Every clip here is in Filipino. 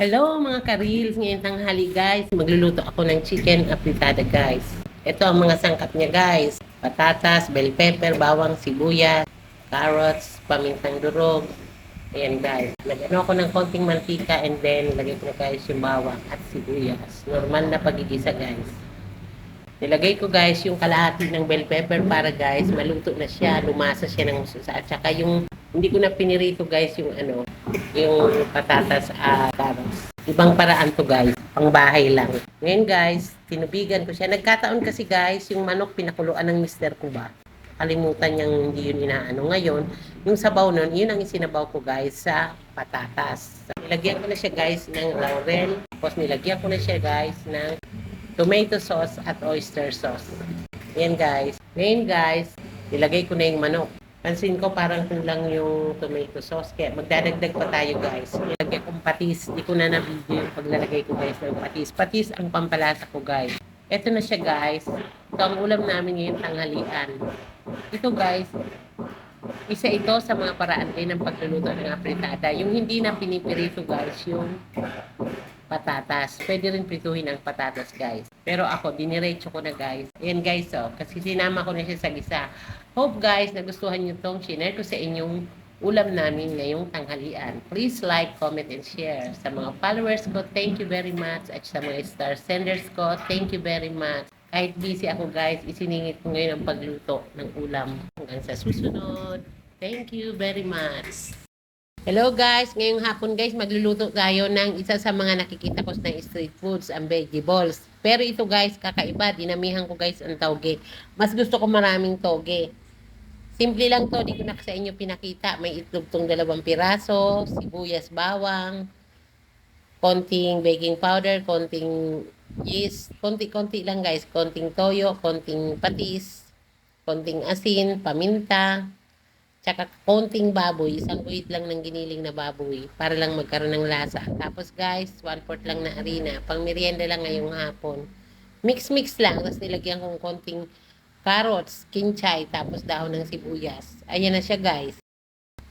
Hello mga ka-reels, ngayon tanghali guys, magluluto ako ng chicken apritada guys. Ito ang mga sangkap niya guys, patatas, bell pepper, bawang, sibuyas, carrots, pamintang durog. Ayan guys, lagyan ako ng konting mantika and then lagyan ko na guys yung bawang at sibuyas. Normal na pagigisa guys. Nilagay ko guys yung kalahati ng bell pepper para guys maluto na siya, lumasa siya ng susa. At saka yung hindi ko na pinirito guys yung patatas at carrots. Ibang paraan to guys, pang bahay lang. Ngayon guys, tinubigan ko siya. Nagkataon kasi guys, yung manok pinakuluan ng mister ko ba? Kalimutan niyang hindi yun inaano. Ngayon, yung sabaw nun, yun ang isinabaw ko guys sa patatas. Nilagyan ko na siya guys ng laurel. Tapos nilagyan ko na siya guys ng tomato sauce at oyster sauce. Yan guys. Ngayon guys, ilagay ko na yung manok. Pansin ko parang kulang yung tomato sauce. Kaya magdadagdag pa tayo guys. Ilagay kong patis. Di ko na na-video yung paglalagay ko guys ng patis. Patis ang pampalasa ko guys. Ito na siya guys. Ito ang ulam namin ngayong tanghalian. Ito guys, isa ito sa mga paraan din ng pagluluto ng apritada. Yung hindi na pinipirito guys, yung patatas. Pwede rin prituhin ang patatas, guys. Pero ako, diniretso ko na, guys. Ayan, guys, oh. Kasi sinama ko na siya sa gisa. Hope, guys, nagustuhan nyo tong share ko sa inyong ulam namin ngayong tanghalian. Please like, comment, and share. Sa mga followers ko, thank you very much. At sa mga star senders ko, thank you very much. Kahit busy ako, guys, isiningit ko ngayon ang pagluto ng ulam. Hanggang sa susunod. Thank you very much. Hello guys, ngayong hapon guys, magluluto tayo ng isa sa mga nakikita ko ng street foods, ang vegetables. Pero ito guys, kakaiba, dinamihan ko guys ang tauge. Mas gusto ko maraming toge. Simple lang to, di ko na sa inyo pinakita. May itlog tong 2 piraso, sibuyas, bawang, konting baking powder, konting yeast, konti-konti lang guys, konting toyo, konting patis, konting asin, paminta, tsaka konting baboy, isang buhit lang ng giniling na baboy para lang magkaroon ng lasa. Tapos guys, 1/4 lang na harina. Pang merienda lang ngayong hapon. Mix-mix lang. Tapos nilagyan kong konting carrots, kinchay, tapos dahon ng sibuyas. Ayan na siya guys.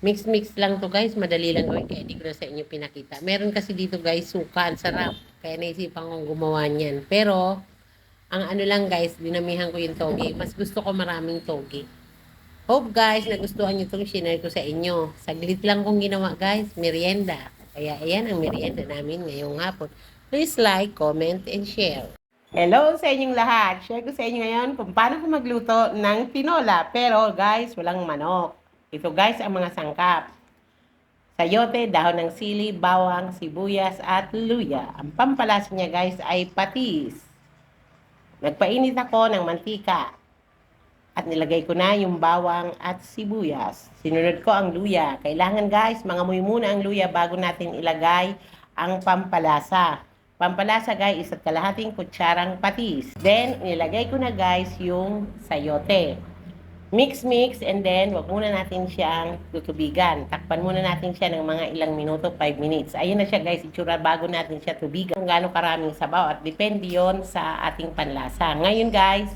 Mix-mix lang to guys. Madali lang gawin. Kaya di ko na sa inyo pinakita. Meron kasi dito guys, suka. Ang sarap. Kaya naisipan kong gumawa niyan. Pero, ang ano lang guys, dinamihan ko yung toge. Mas gusto ko maraming toge. Hope guys, nagustuhan nyo itong share ko sa inyo. Saglit lang kong ginawa guys, merienda. Kaya ayan ang merienda namin ngayong hapon. Please like, comment, and share. Hello sa inyong lahat. Share ko sa inyo ngayon kung paano ko magluto ng tinola. Pero guys, walang manok. Ito guys ang mga sangkap. Sayote, dahon ng sili, bawang, sibuyas, at luya. Ang pampalasa niya guys ay patis. Nagpainit ako ng mantika. At nilagay ko na yung bawang at sibuyas. Sinunod ko ang luya. Kailangan guys, mangamoy muna ang luya bago natin ilagay ang pampalasa. Pampalasa guys, 1/2 kutsarang patis. Then, nilagay ko na guys yung sayote. Mix and then wag muna natin siyang tutubigan. Takpan muna natin siya ng mga ilang minuto, 5 minutes. Ayun na siya guys, itsura bago natin siya tubigan. Kung gaano karaming sabaw at depende yon sa ating panlasa. Ngayon guys,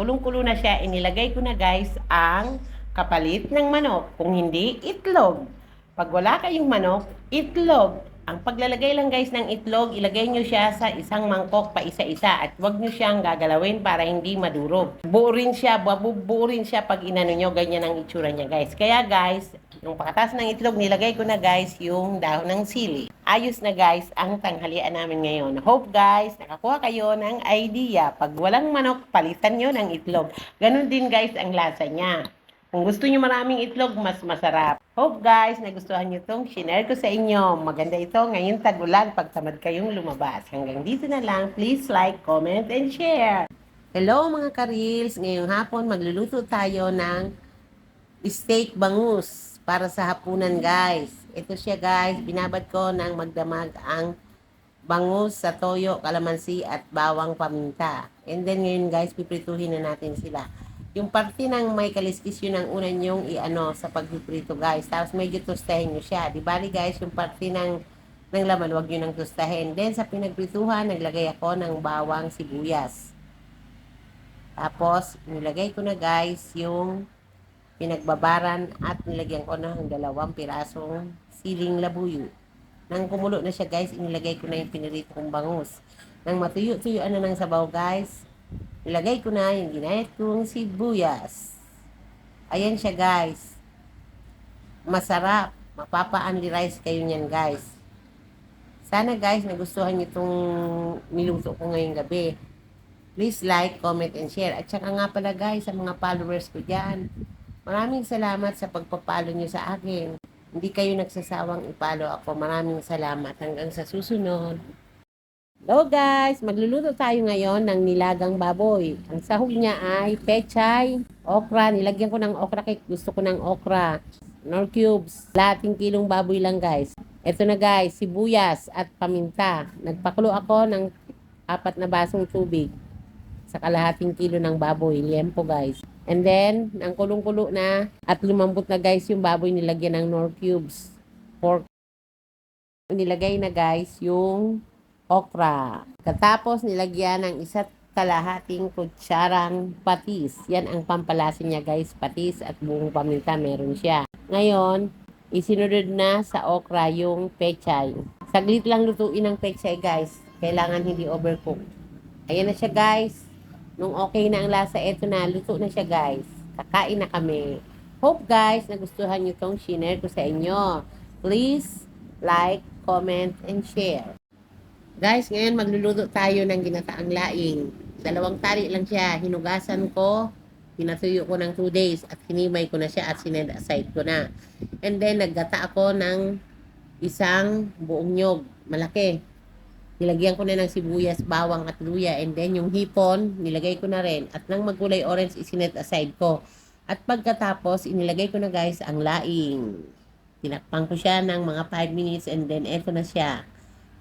kulong-kulo na siya. Inilagay ko na guys ang kapalit ng manok. Kung hindi, itlog. Pag wala kayong manok, itlog. Ang paglalagay lang guys ng itlog, ilagay nyo siya sa isang mangkok pa isa-isa at huwag nyo siyang gagalawin para hindi madurog. Buo rin siya pag inano nyo, ganyan ang itsura niya guys. Kaya guys, yung pagkatas ng itlog, nilagay ko na guys yung dahon ng sili. Ayos na guys ang tanghalian namin ngayon. Hope guys, nakakuha kayo ng idea. Pag walang manok, palitan nyo ng itlog. Ganun din guys ang lasa niya. Kung gusto nyo maraming itlog, mas masarap. Hope guys, nagustuhan nyo itong share ko sa inyo. Maganda ito ngayon tag-ulan pag tamad kayong lumabas. Hanggang dito na lang. Please like, comment, and share. Hello mga ka-reels. Ngayong hapon magluluto tayo ng steak bangus para sa hapunan guys. Ito siya guys. Binabad ko ng magdamag ang bangus sa toyo, kalamansi at bawang paminta. And then ngayon guys, piprituhin na natin sila. Yung parte ng may kaliskis yun ang una nyong i-ano sa pagpiprito guys. Tapos medyo tostahin nyo siya. Di bali guys, yung parte ng laman, wag nyo nang tostahin. Then sa pinagprituhan, naglagay ako ng bawang sibuyas. Tapos, nilagay ko na guys yung pinagbabaran at nilagyan ko na ng 2 pirasong siling labuyo. Nang kumulo na siya guys, inilagay ko na yung pinirito kong bangus. Nang matuyo-tuyo na ng sabaw guys, ilagay ko na yung ginayat kong sibuyas. Ayan siya guys. Masarap. Mapapa-only rice kayo niyan guys. Sana guys, nagustuhan niyo itong niluto ko ngayong gabi. Please like, comment, and share. At saka nga pala guys, sa mga followers ko dyan, maraming salamat sa pagpapalo niyo sa akin. Hindi kayo nagsasawang ipalo ako. Maraming salamat. Hanggang sa susunod. Hello guys! Magluluto tayo ngayon ng nilagang baboy. Ang sahog niya ay pechay, okra. Nilagyan ko ng okra cake. Gusto ko ng okra. Nor cubes. Lahating kilong baboy lang guys. Ito na guys, sibuyas at paminta. Nagpakulo ako ng 4 na basong tubig sa kalahating kilo ng baboy. Liempo guys. And then, ang kulong-kulo na at lumambot na guys yung baboy, nilagyan ng nor cubes. Pork. Nilagay na guys yung okra. Katapos nilagyan ng 1 kalahating kutsarang patis. Yan ang pampalasin niya guys, patis at buong paminta meron siya. Ngayon, isinunod na sa okra yung pechay. Saglit lang lutuin ang pechay guys. Kailangan hindi overcook. Ayan na siya guys. Nung okay na ang lasa, eto na, luto na siya guys. Kakain na kami. Hope guys, nagustuhan nyo tong shinare ko sa inyo. Please like, comment, and share. Guys, ngayon magluluto tayo ng ginataang laing. 2 tali lang siya. Hinugasan ko, pinatuyo ko ng 2 days at hinimay ko na siya at sinend aside ko na. And then, naggata ako ng 1 buong nyog. Malaki. Nilagyan ko na ng sibuyas, bawang at luya. And then, yung hipon, nilagay ko na rin. At nang magkulay orange, isinend aside ko. At pagkatapos, inilagay ko na guys ang laing. Tinakpan ko siya ng mga 5 minutes and then eto na siya.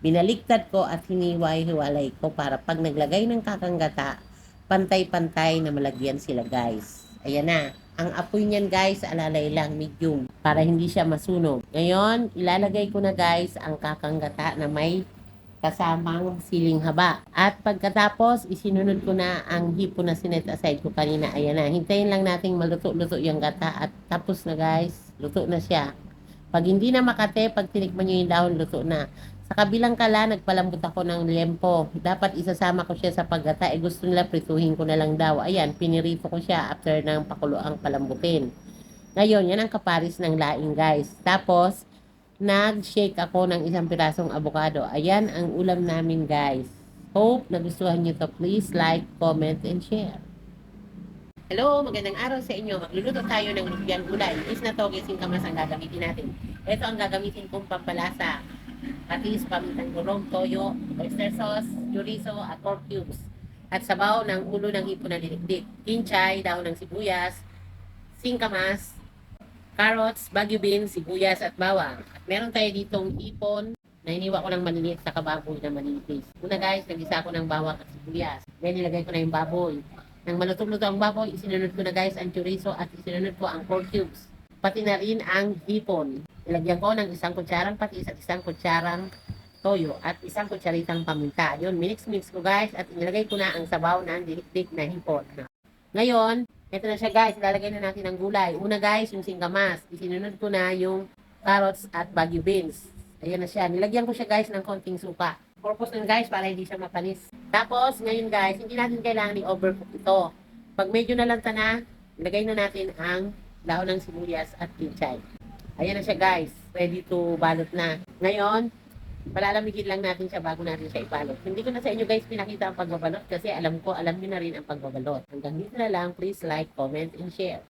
Binaliktad ko at hiniwalay ko para pag naglagay ng kakanggata, pantay-pantay na malagyan sila guys. Ayan na. Ang apoy niyan guys, alalay lang, medium, para hindi siya masunog. Ngayon, ilalagay ko na guys ang kakanggata na may kasamang siling haba. At pagkatapos, isinunod ko na ang hipon na sinet aside ko kanina. Ayan na. Hintayin lang nating maluto-luto yung gata at tapos na guys. Luto na siya. Pag hindi na makate, pag tinikman nyo yung dahon, luto na. Sa kabilang kala, nagpalambot ako ng liempo. Dapat isasama ko siya sa paggata. Gusto nila prituhin ko na lang daw. Ayan, pinirito ko siya after ng pakuloang palambutin. Ngayon, yan ang kaparis ng laing guys. Tapos, nag-shake ako ng 1 pirasong avocado. Ayan ang ulam namin guys. Hope nagustuhan nyo to. Please like, comment, and share. Hello, magandang araw sa inyo. Magluluto tayo ng lumpiang gulay. Is na toge singkamas ang gagamitin natin. Ito ang gagamitin kong pampalasa. Patis, pamintang gulong, toyo, oyster sauce, chorizo, at pork cubes. At sabaw ng ulo ng hipon na lilikdik. Kinchay, dahon ng sibuyas, singkamas, carrots, bagu beans, sibuyas at bawang. At meron tayo ditong ipon na iniwa ko ng maliliit sa kababoy na maliliit. Una guys, nagisa ko ng bawang at sibuyas. Then nilagay ko na yung baboy. Nang malutong-luto ang baboy, isinunod ko na guys ang chorizo at isinunod ko ang pork cubes. Pati na rin ang hipon. Nilagyan ko ng 1 kutsarang patis at 1 kutsarang toyo at 1 kutsaritang paminta. Yun, minix-mix ko guys at inilagay ko na ang sabaw ng dilikdik na hipon. Ngayon, ito na siya guys, ilalagay na natin ang gulay. Una guys, yung singkamas. Isinunod ko na yung carrots at bagu beans. Ayan na siya. Nilagyan ko siya guys ng konting suka. Purpose nun guys, para hindi siya mapanis. Tapos, ngayon guys, hindi natin kailangan i-overcook ito. Pag medyo nalanta na, ilagay na natin ang dahon ng sibuyas at kinchay. Ayan na siya guys, ready to balot na. Ngayon, palalamigin lang natin siya bago natin siya ibalot. Hindi ko na sa inyo guys pinakita ang pagbabalot kasi alam ko, alam niyo na rin ang pagbabalot. Hanggang dito na lang, please like, comment, and share.